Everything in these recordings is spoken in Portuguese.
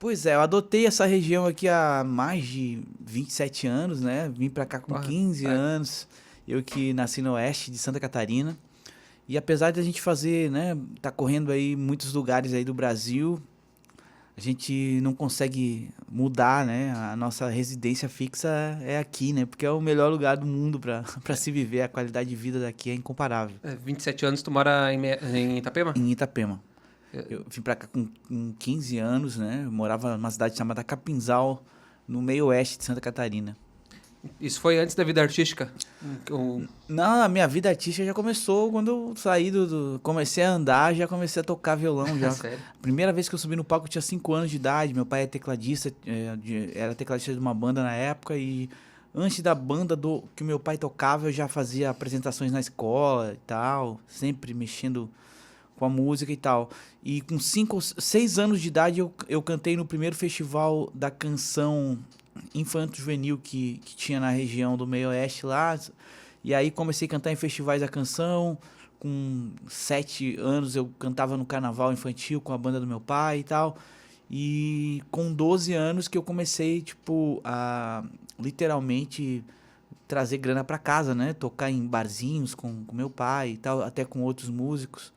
Pois é, eu adotei essa região aqui há mais de 27 anos, né? Vim pra cá com Porra, 15 anos. Eu que nasci no oeste de Santa Catarina. E apesar de a gente fazer, né, tá correndo aí muitos lugares aí do Brasil, a gente não consegue mudar, né? A nossa residência fixa é aqui, né? Porque é o melhor lugar do mundo para para se viver. A qualidade de vida daqui é incomparável. 27 anos tu mora em Itapema? Em Itapema. É, Eu vim pra cá com 15 anos, né? Eu morava numa cidade chamada Capinzal, no meio oeste de Santa Catarina. Isso foi antes da vida artística? Ou- Não, a minha vida artística já começou quando eu saí comecei a andar, já comecei a tocar violão já. Sério? Primeira vez que eu subi no palco eu tinha 5 anos de idade. Meu pai é tecladista, era tecladista de uma banda na época e antes da banda que o meu pai tocava, eu já fazia apresentações na escola e tal, sempre mexendo com a música e tal. E com 6 anos de idade eu cantei no primeiro festival da canção infanto-juvenil que tinha na região do meio oeste lá. E aí comecei a cantar em festivais da canção. Com 7 anos eu cantava no carnaval infantil com a banda do meu pai e tal. E com 12 anos que eu comecei, tipo, a literalmente trazer grana pra casa, né? Tocar em barzinhos com meu pai e tal, até com outros músicos.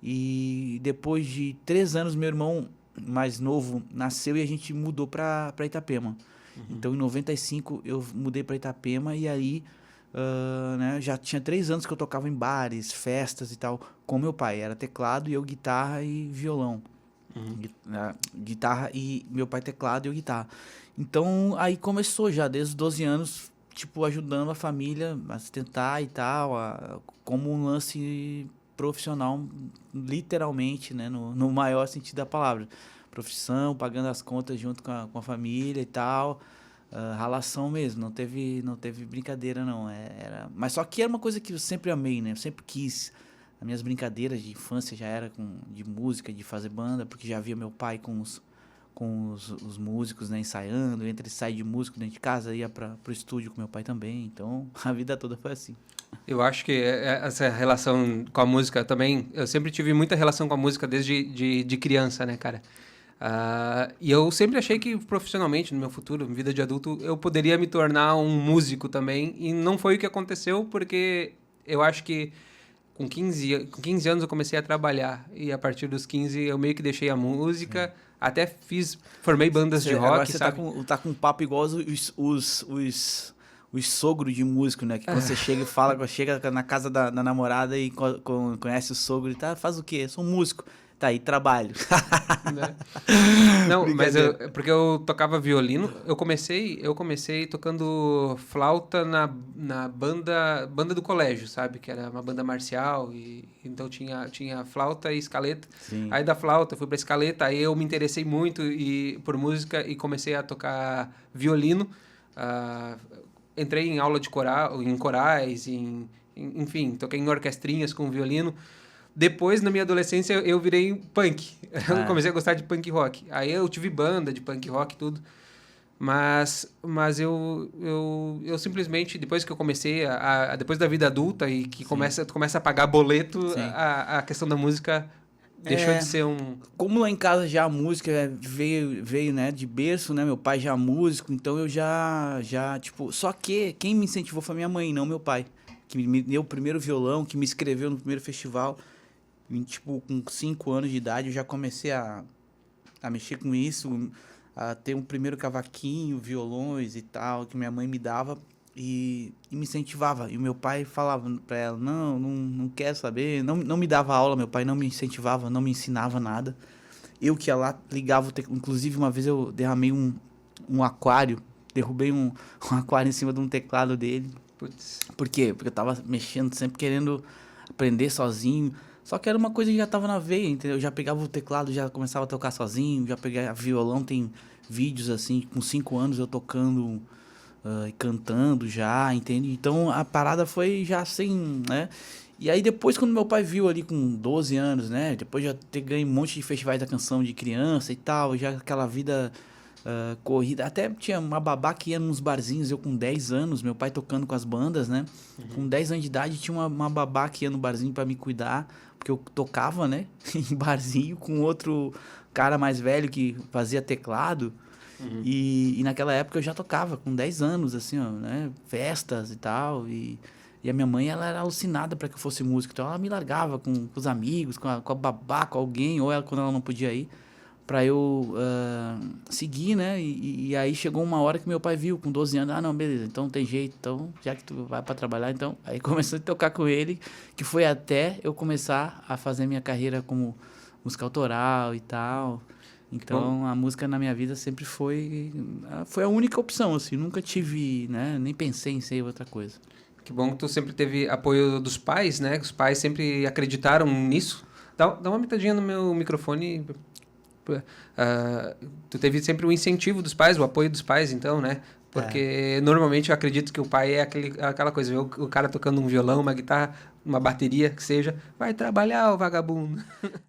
E depois de 3 anos, meu irmão mais novo nasceu e a gente mudou pra Itapema. Então, em 95, eu mudei pra Itapema e aí, né, já tinha 3 anos que eu tocava em bares, festas e tal, com meu pai. Era teclado e eu guitarra e violão. Guitarra e meu pai teclado e eu guitarra. Então, aí começou já, desde os 12 anos, tipo, ajudando a família a sustentar e tal, como um lance profissional, literalmente, né, no maior sentido da palavra. Profissão, pagando as contas junto com a família e tal. Ralação mesmo, não teve brincadeira não. Mas só que era uma coisa que eu sempre amei, né? Eu sempre quis. As minhas brincadeiras de infância já era de música, de fazer banda, porque já via meu pai com os músicos, né, ensaiando, entre sai de músico dentro de casa, ia pro estúdio com meu pai também. Então, a vida toda foi assim. Eu acho que essa relação com a música também... Eu sempre tive muita relação com a música desde de criança, né, cara? E eu sempre achei que profissionalmente, no meu futuro, em vida de adulto, eu poderia me tornar um músico também. E não foi o que aconteceu, porque eu acho que com 15 anos eu comecei a trabalhar. E a partir dos 15 eu meio que deixei a música. Até formei bandas de rock, Agora você sabe? tá com um papo igual os sogros de músico, né? Que quando você chega e fala, chega na casa da namorada e conhece o sogro e tá, faz o quê? Sou um músico. Tá aí, trabalho. Né? Não, mas Brincadeira. porque eu tocava violino, eu comecei tocando flauta na banda do colégio, sabe? Que era uma banda marcial e então tinha flauta e escaleta. Sim. Aí da flauta eu fui pra escaleta, aí eu me interessei muito por música e comecei a tocar violino. Ah, entrei em aula de coral, em corais, enfim, toquei em orquestrinhas com violino. Depois, na minha adolescência, eu virei punk. Eu comecei a gostar de punk rock. Aí eu tive banda de punk rock e tudo. Mas eu simplesmente, depois que eu comecei, depois da vida adulta e que tu começa a pagar boleto, Sim. a questão da música deixou de ser um... Como lá em casa já a música veio, né, de berço, né? Meu pai já é músico, então eu tipo... Só que quem me incentivou foi minha mãe, não meu pai. Que me deu o primeiro violão, que me inscreveu no primeiro festival. E, tipo, com 5 anos de idade eu já comecei a mexer com isso, a ter um primeiro cavaquinho, violões e tal, que minha mãe me dava e me incentivava. E o meu pai falava pra ela, não quero saber, não me dava aula, meu pai não me incentivava, não me ensinava nada. Eu que ia lá, ligava inclusive uma vez eu derramei um aquário, derrubei um aquário em cima de um teclado dele. Putz, Por quê? Porque eu tava mexendo, sempre querendo aprender sozinho. Só que era uma coisa que já tava na veia, entendeu? Eu já pegava o teclado, já começava a tocar sozinho, já pegava violão, tem vídeos assim, com 5 anos eu tocando e cantando já, entende? Então a parada foi já assim, né? E aí depois quando meu pai viu ali com 12 anos, né? Depois de já ter ganho um monte de festivais da canção de criança e tal, já aquela vida corrida. Até tinha uma babá que ia nos barzinhos, eu com 10 anos, meu pai tocando com as bandas, né? Com 10 anos de idade tinha uma babá que ia no barzinho pra me cuidar, porque eu tocava, né? Em barzinho com cara mais velho que fazia teclado. E naquela época eu já tocava, com 10 anos, assim, ó, né? Festas e tal. E a minha mãe, ela era alucinada para que eu fosse músico. Então ela me largava com os amigos, com a babá, com alguém, ou ela, quando ela não podia ir, para eu seguir, né? E aí chegou uma hora que meu pai viu, com 12 anos, ah, não, beleza, então tem jeito, então, já que tu vai para trabalhar, então. Aí começou a tocar com ele, que foi até eu começar a fazer minha carreira como música autoral e tal. Então, a música na minha vida sempre foi a única opção, assim, nunca tive, né, nem pensei em ser outra coisa. Que bom que tu sempre teve apoio dos pais, né? Os pais sempre acreditaram nisso. Dá uma mitadinha no meu microfone. Tu teve sempre o incentivo dos pais, o apoio dos pais, então, né? Porque normalmente eu acredito que o pai é aquela coisa, vê o cara tocando um violão, uma guitarra, uma bateria, que seja, vai trabalhar, o vagabundo.